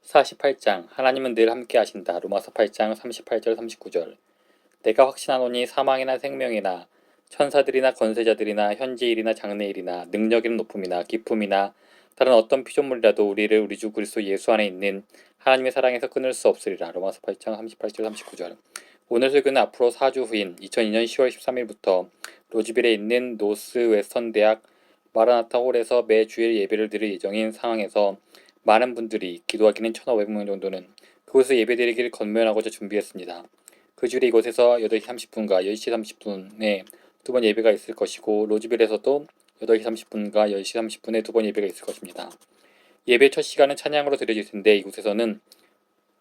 48장 하나님은 늘 함께 하신다. 로마서 8장 38절 39절. 내가 확신하노니 사망이나 생명이나 천사들이나 권세자들이나 현재일이나 장래일이나 능력이나 높음이나 기품이나 다른 어떤 피조물이라도 우리를 우리 주 그리스도 예수 안에 있는 하나님의 사랑에서 끊을 수 없으리라. 로마서 8장 38절 39절. 오늘 설교는 앞으로 4주 후인 2002년 10월 13일부터 로즈빌에 있는 노스 웨스턴 대학 마라나타 홀에서 매 주일 예배를 드릴 예정인 상황에서 많은 분들이 기도하기는 1,500명 정도는 그곳에서 예배드리기를 권면하고자 준비했습니다. 그 주일에 이곳에서 8시 30분과 10시 30분에 두 번 예배가 있을 것이고 로즈빌에서도 8시 30분과 10시 30분에 두 번 예배가 있을 것입니다. 예배 첫 시간은 찬양으로 드려질 텐데 이곳에서는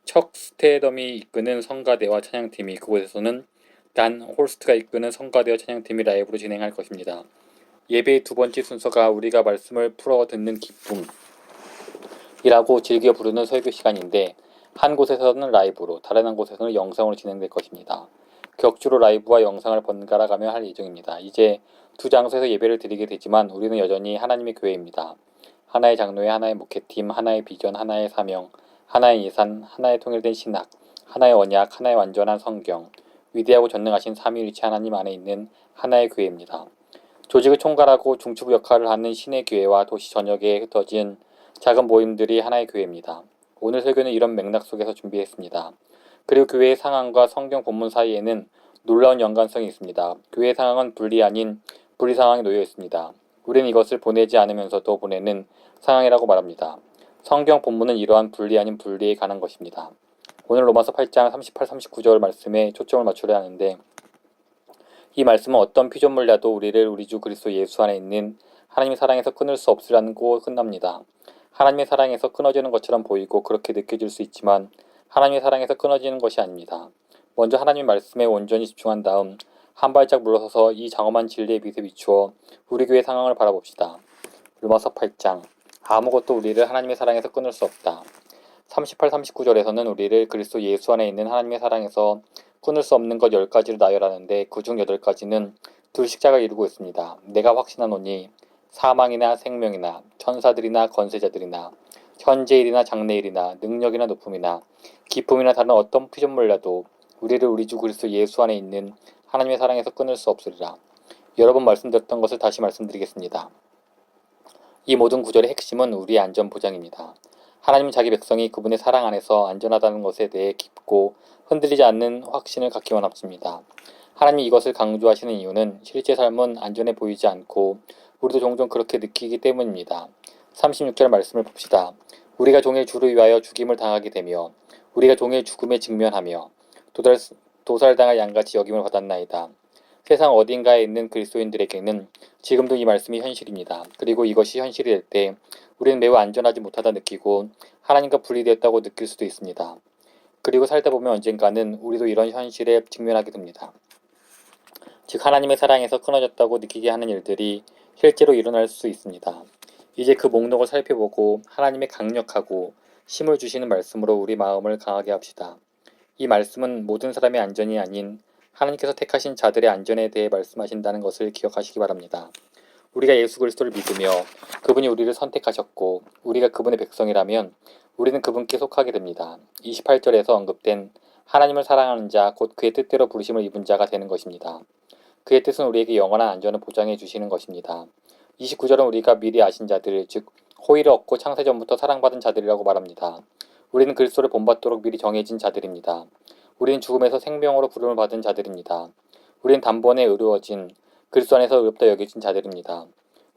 척 스테덤이 이끄는 성가대와 찬양팀이 그곳에서는 단 홀스트가 이끄는 성가대와 찬양팀이 라이브로 진행할 것입니다. 예배의 두 번째 순서가 우리가 말씀을 풀어 듣는 기쁨이라고 즐겨 부르는 설교 시간인데 한 곳에서는 라이브로 다른 한 곳에서는 영상으로 진행될 것입니다. 격주로 라이브와 영상을 번갈아가며 할 예정입니다. 이제 두 장소에서 예배를 드리게 되지만 우리는 여전히 하나님의 교회입니다. 하나의 장로회, 하나의 목회팀, 하나의 비전, 하나의 사명, 하나의 예산, 하나의 통일된 신학, 하나의 언약, 하나의 완전한 성경, 위대하고 전능하신 삼위일체 하나님 안에 있는 하나의 교회입니다. 조직을 총괄하고 중추부 역할을 하는 신의 교회와 도시 전역에 흩어진 작은 모임들이 하나의 교회입니다. 오늘 설교는 이런 맥락 속에서 준비했습니다. 그리고 교회의 상황과 성경 본문 사이에는 놀라운 연관성이 있습니다. 교회의 상황은 분리 아닌 분리 상황에 놓여 있습니다. 우리는 이것을 보내지 않으면서도 보내는 상황이라고 말합니다. 성경 본문은 이러한 분리 아닌 분리에 관한 것입니다. 오늘 로마서 8장 38, 39절 말씀에 초점을 맞추려 하는데 이 말씀은 어떤 피조물이라도 우리를 우리 주 그리스도 예수 안에 있는 하나님의 사랑에서 끊을 수 없으라고 끝납니다. 하나님의 사랑에서 끊어지는 것처럼 보이고 그렇게 느껴질 수 있지만 하나님의 사랑에서 끊어지는 것이 아닙니다. 먼저 하나님의 말씀에 온전히 집중한 다음 한 발짝 물러서서 이 장엄한 진리의 빛에 비추어 우리 교회 상황을 바라봅시다. 로마서 8장 아무것도 우리를 하나님의 사랑에서 끊을 수 없다. 38, 39절에서는 우리를 그리스도 예수 안에 있는 하나님의 사랑에서 끊을 수 없는 것 10가지를 나열하는데 그중 8가지는 두 십자가 이루고 있습니다. 내가 확신하노니 사망이나 생명이나 천사들이나 권세자들이나 현재일이나 장래일이나 능력이나 높음이나 기쁨이나 다른 어떤 피조물이라도 우리를 우리 주 그리스도 예수 안에 있는 하나님의 사랑에서 끊을 수 없으리라. 여러 번 말씀드렸던 것을 다시 말씀드리겠습니다. 이 모든 구절의 핵심은 우리의 안전 보장입니다. 하나님은 자기 백성이 그분의 사랑 안에서 안전하다는 것에 대해 깊고 흔들리지 않는 확신을 갖기 원합니다. 하나님이 이것을 강조하시는 이유는 실제 삶은 안전해 보이지 않고 우리도 종종 그렇게 느끼기 때문입니다. 36절 말씀을 봅시다. 우리가 종일 주를 위하여 죽임을 당하게 되며 우리가 종일 죽음에 직면하며 도살당할 양같이 여김을 받았나이다. 세상 어딘가에 있는 그리스도인들에게는 지금도 이 말씀이 현실입니다. 그리고 이것이 현실이 될 때 우리는 매우 안전하지 못하다 느끼고 하나님과 분리되었다고 느낄 수도 있습니다. 그리고 살다 보면 언젠가는 우리도 이런 현실에 직면하게 됩니다. 즉 하나님의 사랑에서 끊어졌다고 느끼게 하는 일들이 실제로 일어날 수 있습니다. 이제 그 목록을 살펴보고 하나님의 강력하고 힘을 주시는 말씀으로 우리 마음을 강하게 합시다. 이 말씀은 모든 사람의 안전이 아닌 하나님께서 택하신 자들의 안전에 대해 말씀하신다는 것을 기억하시기 바랍니다. 우리가 예수 그리스도를 믿으며 그분이 우리를 선택하셨고 우리가 그분의 백성이라면 우리는 그분께 속하게 됩니다. 28절에서 언급된 하나님을 사랑하는 자, 곧 그의 뜻대로 부르심을 입은 자가 되는 것입니다. 그의 뜻은 우리에게 영원한 안전을 보장해 주시는 것입니다. 29절은 우리가 미리 아신 자들, 즉 호의를 얻고 창세전부터 사랑받은 자들이라고 말합니다. 우리는 그리스도를 본받도록 미리 정해진 자들입니다. 우리는 죽음에서 생명으로 부름을 받은 자들입니다. 우리는 단번에 의로워진 그리스도 안에서 의롭다 여겨진 자들입니다.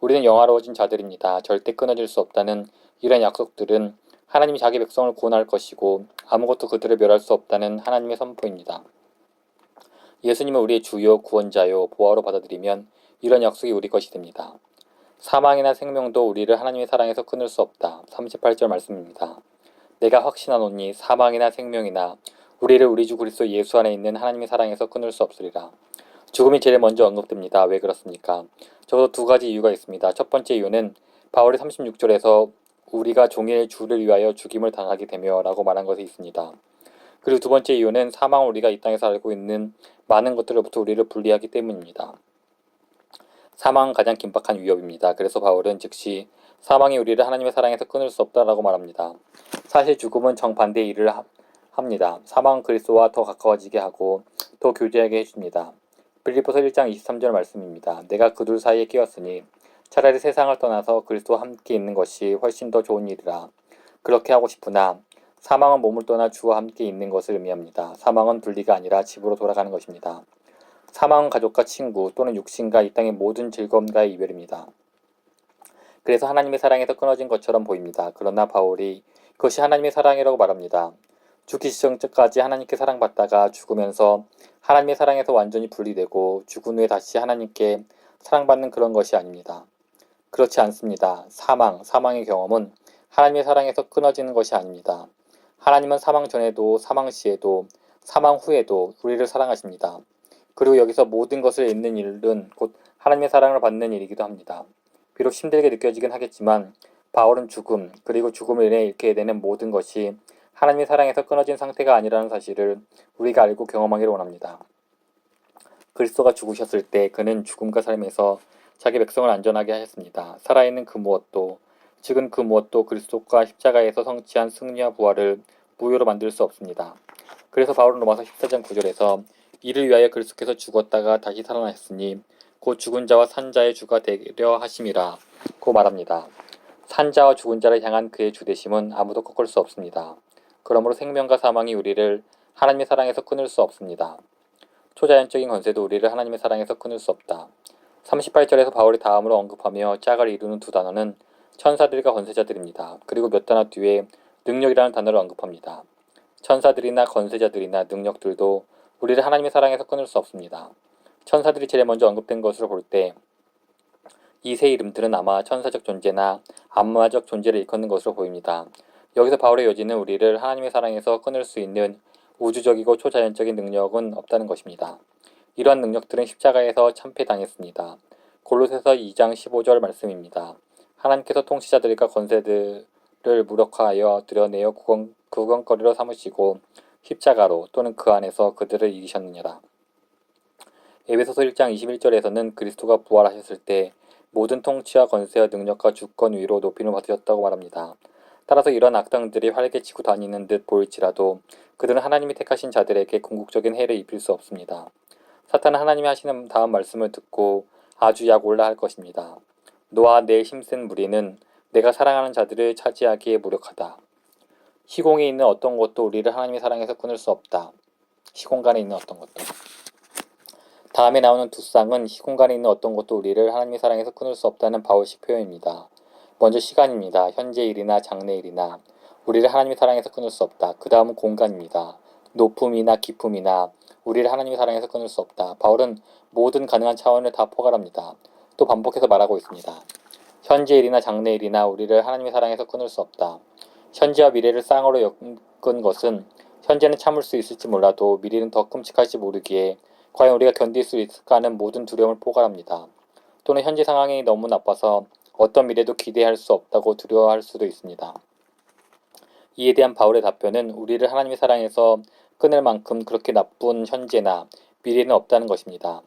우리는 영화로워진 자들입니다. 절대 끊어질 수 없다는 이런 약속들은 하나님이 자기 백성을 구원할 것이고 아무것도 그들을 멸할 수 없다는 하나님의 선포입니다. 예수님을 우리의 주요 구원자요 보화로 받아들이면 이런 약속이 우리 것이 됩니다. 사망이나 생명도 우리를 하나님의 사랑에서 끊을 수 없다. 38절 말씀입니다. 내가 확신하노니 사망이나 생명이나 우리를 우리 주 그리스도 예수 안에 있는 하나님의 사랑에서 끊을 수 없으리라. 죽음이 제일 먼저 언급됩니다. 왜 그렇습니까? 적어도 두 가지 이유가 있습니다. 첫 번째 이유는 바울이 36절에서 우리가 종일 주를 위하여 죽임을 당하게 되며 라고 말한 것이 있습니다. 그리고 두 번째 이유는 사망을 우리가 이 땅에서 알고 있는 많은 것들로부터 우리를 분리하기 때문입니다. 사망은 가장 긴박한 위협입니다. 그래서 바울은 즉시 사망이 우리를 하나님의 사랑에서 끊을 수 없다라고 말합니다. 사실 죽음은 정반대의 일을 합니다. 사망은 그리스도와 더 가까워지게 하고 더 교제하게 해줍니다. 빌립보서 1장 23절 말씀입니다. 내가 그 둘 사이에 끼었으니 차라리 세상을 떠나서 그리스도와 함께 있는 것이 훨씬 더 좋은 일이라. 그렇게 하고 싶으나 사망은 몸을 떠나 주와 함께 있는 것을 의미합니다. 사망은 분리가 아니라 집으로 돌아가는 것입니다. 사망은 가족과 친구 또는 육신과 이 땅의 모든 즐거움과의 이별입니다. 그래서 하나님의 사랑에서 끊어진 것처럼 보입니다. 그러나 바울이 그것이 하나님의 사랑이라고 말합니다. 죽기 직전까지 하나님께 사랑받다가 죽으면서 하나님의 사랑에서 완전히 분리되고 죽은 후에 다시 하나님께 사랑받는 그런 것이 아닙니다. 그렇지 않습니다. 사망의 경험은 하나님의 사랑에서 끊어지는 것이 아닙니다. 하나님은 사망 전에도 사망 시에도 사망 후에도 우리를 사랑하십니다. 그리고 여기서 모든 것을 잃는 일은 곧 하나님의 사랑을 받는 일이기도 합니다. 비록 힘들게 느껴지긴 하겠지만 바울은 죽음 그리고 죽음을 인해 잃게 되는 모든 것이 하나님의 사랑에서 끊어진 상태가 아니라는 사실을 우리가 알고 경험하기를 원합니다. 그리스도가 죽으셨을 때 그는 죽음과 삶에서 자기 백성을 안전하게 하셨습니다. 살아있는 그 무엇도 죽은 그 무엇도 그리스도가 십자가에서 성취한 승리와 부활을 무효로 만들 수 없습니다. 그래서 바울은 로마서 14장 9절에서 이를 위하여 그리스도께서 죽었다가 다시 살아나셨으니 곧 죽은 자와 산 자의 주가 되려 하심이라 고 말합니다. 산 자와 죽은 자를 향한 그의 주되심은 아무도 꺾을 수 없습니다. 그러므로 생명과 사망이 우리를 하나님의 사랑에서 끊을 수 없습니다. 초자연적인 권세도 우리를 하나님의 사랑에서 끊을 수 없다. 38절에서 바울이 다음으로 언급하며 짝을 이루는 두 단어는 천사들과 권세자들입니다. 그리고 몇 단어 뒤에 능력이라는 단어를 언급합니다. 천사들이나 권세자들이나 능력들도 우리를 하나님의 사랑에서 끊을 수 없습니다. 천사들이 제일 먼저 언급된 것으로 볼 때 이 세 이름들은 아마 천사적 존재나 암마적 존재를 일컫는 것으로 보입니다. 여기서 바울의 요지는 우리를 하나님의 사랑에서 끊을 수 있는 우주적이고 초자연적인 능력은 없다는 것입니다. 이러한 능력들은 십자가에서 참패당했습니다. 골로새서 2장 15절 말씀입니다. 하나님께서 통치자들과 권세들을 무력화하여 드러내어 구경거리로 삼으시고 십자가로 또는 그 안에서 그들을 이기셨느니라. 에베소서 1장 21절에서는 그리스도가 부활하셨을 때 모든 통치와 권세와 능력과 주권 위로 높임을 받으셨다고 말합니다. 따라서 이런 악당들이 활개 치고 다니는 듯 보일지라도 그들은 하나님이 택하신 자들에게 궁극적인 해를 입힐 수 없습니다. 사탄은 하나님이 하시는 다음 말씀을 듣고 아주 약올라 할 것입니다. 너와 내 힘센 무리는 내가 사랑하는 자들을 차지하기에 무력하다. 시공에 있는 어떤 것도 우리를 하나님의 사랑에서 끊을 수 없다. 시공간에 있는 어떤 것도. 다음에 나오는 두 쌍은 시공간에 있는 어떤 것도 우리를 하나님의 사랑에서 끊을 수 없다는 바울식 표현입니다. 먼저 시간입니다. 현재 일이나 장래 일이나 우리를 하나님의 사랑에서 끊을 수 없다. 그 다음은 공간입니다. 높음이나 깊음이나 우리를 하나님의 사랑에서 끊을 수 없다. 바울은 모든 가능한 차원을 다 포괄합니다. 또 반복해서 말하고 있습니다. 현재 일이나 장래 일이나 우리를 하나님의 사랑에서 끊을 수 없다. 현재와 미래를 쌍으로 엮은 것은 현재는 참을 수 있을지 몰라도 미래는 더 끔찍할지 모르기에 과연 우리가 견딜 수 있을까 하는 모든 두려움을 포괄합니다. 또는 현재 상황이 너무 나빠서 어떤 미래도 기대할 수 없다고 두려워할 수도 있습니다. 이에 대한 바울의 답변은 우리를 하나님의 사랑에서 끊을 만큼 그렇게 나쁜 현재나 미래는 없다는 것입니다.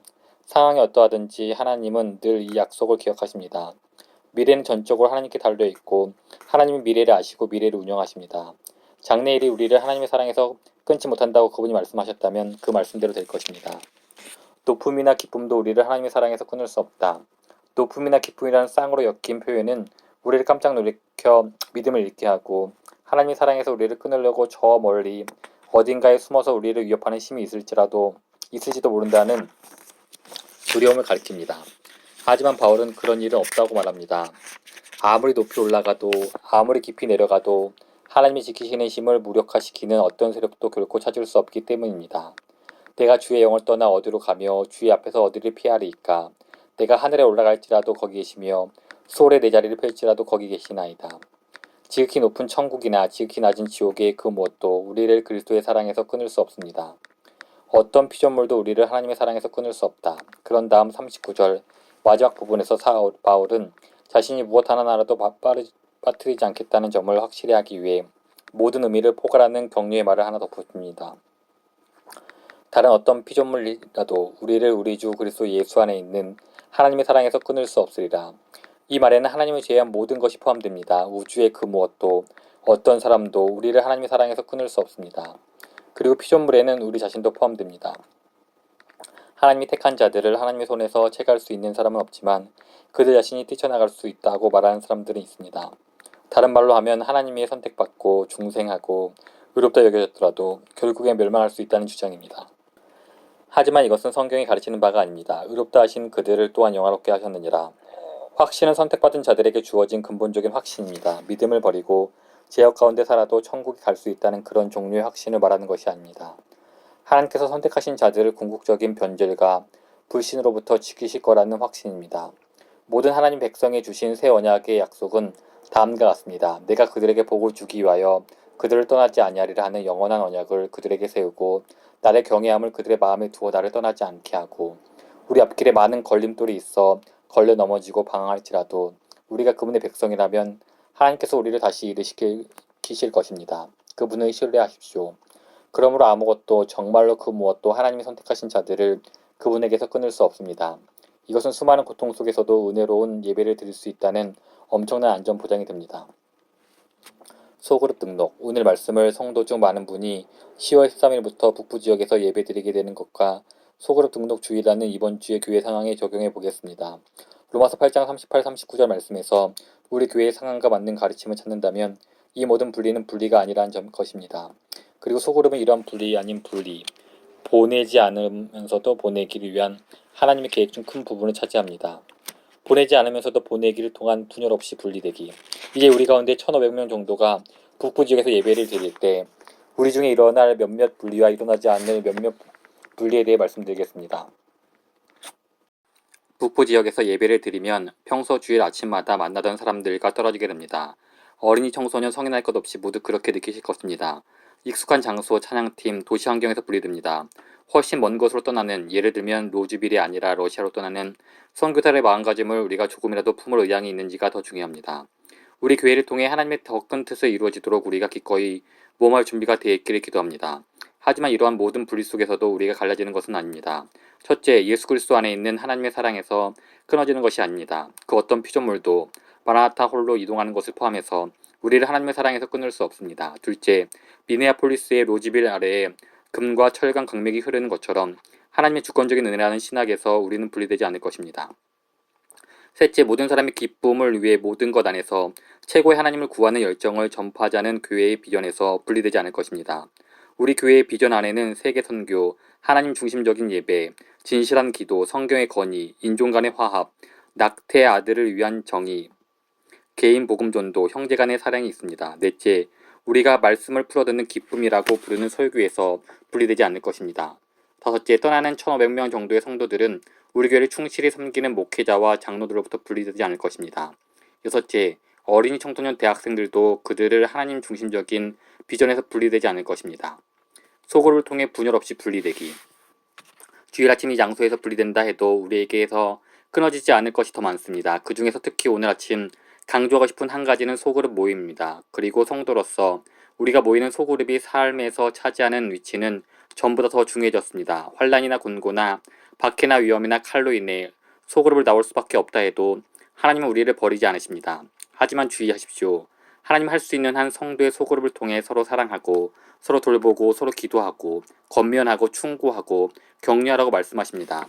상황이 어떠하든지 하나님은 늘 이 약속을 기억하십니다. 미래는 전적으로 하나님께 달려있고 하나님은 미래를 아시고 미래를 운영하십니다. 장래일이 우리를 하나님의 사랑에서 끊지 못한다고 그분이 말씀하셨다면 그 말씀대로 될 것입니다. 높음이나 기쁨도 우리를 하나님의 사랑에서 끊을 수 없다. 높음이나 기쁨이라는 쌍으로 엮인 표현은 우리를 깜짝 놀래켜 믿음을 잃게 하고 하나님의 사랑에서 우리를 끊으려고 저 멀리 어딘가에 숨어서 우리를 위협하는 힘이 있을지도 모른다는 두려움을 가리킵니다. 하지만 바울은 그런 일은 없다고 말합니다. 아무리 높이 올라가도 아무리 깊이 내려가도 하나님이 지키시는 힘을 무력화시키는 어떤 세력도 결코 찾을 수 없기 때문입니다. 내가 주의 영을 떠나 어디로 가며 주의 앞에서 어디를 피하리이까. 내가 하늘에 올라갈지라도 거기 계시며 수월에 내 자리를 펼지라도 거기 계시나이다. 지극히 높은 천국이나 지극히 낮은 지옥의 그 무엇도 우리를 그리스도의 사랑에서 끊을 수 없습니다. 어떤 피조물도 우리를 하나님의 사랑에서 끊을 수 없다. 그런 다음 39절 마지막 부분에서 바울은 자신이 무엇 하나라도 빠뜨리지 않겠다는 점을 확실히 하기 위해 모든 의미를 포괄하는 격려의 말을 하나 덧붙입니다. 다른 어떤 피조물이라도 우리를 우리 주 그리스도 예수 안에 있는 하나님의 사랑에서 끊을 수 없으리라. 이 말에는 하나님을 제외한 모든 것이 포함됩니다. 우주의 그 무엇도, 어떤 사람도 우리를 하나님의 사랑에서 끊을 수 없습니다. 그리고 피조물에는 우리 자신도 포함됩니다. 하나님이 택한 자들을 하나님의 손에서 채갈 수 있는 사람은 없지만 그들 자신이 뛰쳐나갈 수 있다고 말하는 사람들은 있습니다. 다른 말로 하면 하나님이 선택받고 중생하고 의롭다 여겨졌더라도 결국에 멸망할 수 있다는 주장입니다. 하지만 이것은 성경이 가르치는 바가 아닙니다. 의롭다 하신 그들을 또한 영화롭게 하셨느니라. 확신은 선택받은 자들에게 주어진 근본적인 확신입니다. 믿음을 버리고 죄악 가운데 살아도 천국에 갈 수 있다는 그런 종류의 확신을 말하는 것이 아닙니다. 하나님께서 선택하신 자들을 궁극적인 변절과 불신으로부터 지키실 거라는 확신입니다. 모든 하나님 백성에 주신 새 언약의 약속은 다음과 같습니다. 내가 그들에게 복을 주기 위하여 그들을 떠나지 아니하리라 하는 영원한 언약을 그들에게 세우고 나를 경외함을 그들의 마음에 두어 나를 떠나지 않게 하고 우리 앞길에 많은 걸림돌이 있어 걸려 넘어지고 방황할지라도 우리가 그분의 백성이라면 하나님께서 우리를 다시 일으키실 것입니다. 그분을 신뢰하십시오. 그러므로 아무것도 정말로 그 무엇도 하나님이 선택하신 자들을 그분에게서 끊을 수 없습니다. 이것은 수많은 고통 속에서도 은혜로운 예배를 드릴 수 있다는 엄청난 안전 보장이 됩니다. 소그룹 등록. 오늘 말씀을 성도 중 많은 분이 10월 13일부터 북부 지역에서 예배드리게 되는 것과 소그룹 등록 주의라는 이번 주의 교회 상황에 적용해 보겠습니다. 로마서 8장 38, 39절 말씀에서 우리 교회의 상황과 맞는 가르침을 찾는다면 이 모든 분리는 분리가 아니라는 것입니다. 그리고 소그룹은 이러한 분리 아닌 분리, 보내지 않으면서도 보내기를 위한 하나님의 계획 중 큰 부분을 차지합니다. 보내지 않으면서도 보내기를 통한 분열 없이 분리되기. 이제 우리 가운데 1,500명 정도가 북부 지역에서 예배를 드릴 때 우리 중에 일어날 몇몇 분리와 일어나지 않을 몇몇 분리에 대해 말씀드리겠습니다. 북부 지역에서 예배를 드리면 평소 주일 아침마다 만나던 사람들과 떨어지게 됩니다. 어린이, 청소년, 성인 할 것 없이 모두 그렇게 느끼실 것입니다. 익숙한 장소, 찬양팀, 도시 환경에서 분리됩니다. 훨씬 먼 곳으로 떠나는, 예를 들면 로즈빌이 아니라 러시아로 떠나는 선교사의 마음가짐을 우리가 조금이라도 품을 의향이 있는지가 더 중요합니다. 우리 교회를 통해 하나님의 더 큰 뜻을 이루어지도록 우리가 기꺼이 모험할 준비가 되어 있기를 기도합니다. 하지만 이러한 모든 분리 속에서도 우리가 갈라지는 것은 아닙니다. 첫째, 예수 그리스도 안에 있는 하나님의 사랑에서 끊어지는 것이 아닙니다. 그 어떤 피조물도 마라나타 홀로 이동하는 것을 포함해서 우리를 하나님의 사랑에서 끊을 수 없습니다. 둘째, 미네아폴리스의 로즈빌 아래에 금과 철강 강맥이 흐르는 것처럼 하나님의 주권적인 은혜라는 신학에서 우리는 분리되지 않을 것입니다. 셋째, 모든 사람의 기쁨을 위해 모든 것 안에서 최고의 하나님을 구하는 열정을 전파하자는 교회의 비전에서 분리되지 않을 것입니다. 우리 교회의 비전 안에는 세계 선교, 하나님 중심적인 예배, 진실한 기도, 성경의 건의, 인종 간의 화합, 낙태 아들을 위한 정의, 개인 복음 전도, 형제 간의 사랑이 있습니다. 넷째, 우리가 말씀을 풀어듣는 기쁨이라고 부르는 설교에서 분리되지 않을 것입니다. 다섯째, 떠나는 1,500명 정도의 성도들은 우리 교회를 충실히 섬기는 목회자와 장로들로부터 분리되지 않을 것입니다. 여섯째, 어린이, 청소년, 대학생들도 그들을 하나님 중심적인 비전에서 분리되지 않을 것입니다. 소그룹을 통해 분열 없이 분리되기. 주일 아침 이 장소에서 분리된다 해도 우리에게서 끊어지지 않을 것이 더 많습니다. 그 중에서 특히 오늘 아침 강조하고 싶은 한 가지는 소그룹 모임입니다. 그리고 성도로서 우리가 모이는 소그룹이 삶에서 차지하는 위치는 전보다 더 중요해졌습니다. 환난이나 곤고나 박해나 위험이나 칼로 인해 소그룹을 나올 수밖에 없다 해도 하나님은 우리를 버리지 않으십니다. 하지만 주의하십시오. 하나님 할 수 있는 한 성도의 소그룹을 통해 서로 사랑하고 서로 돌보고 서로 기도하고 권면하고 충고하고 격려하라고 말씀하십니다.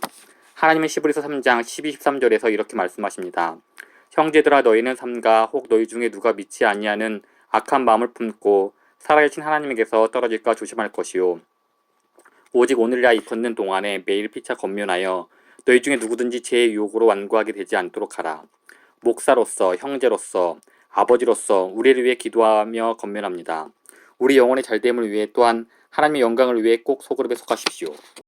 하나님은 시브리서 3장 12, 13절에서 이렇게 말씀하십니다. 형제들아, 너희는 삼가 혹 너희 중에 누가 믿지 아니하는 악한 마음을 품고 살아계신 하나님에게서 떨어질까 조심할 것이요. 오직 오늘이라 입었는 동안에 매일 피차 권면하여 너희 중에 누구든지 제 유혹으로 완고하게 되지 않도록 하라. 목사로서, 형제로서, 아버지로서 우리를 위해 기도하며 권면합니다. 우리 영혼의 잘됨을 위해 또한 하나님의 영광을 위해 꼭 소그룹에 속하십시오.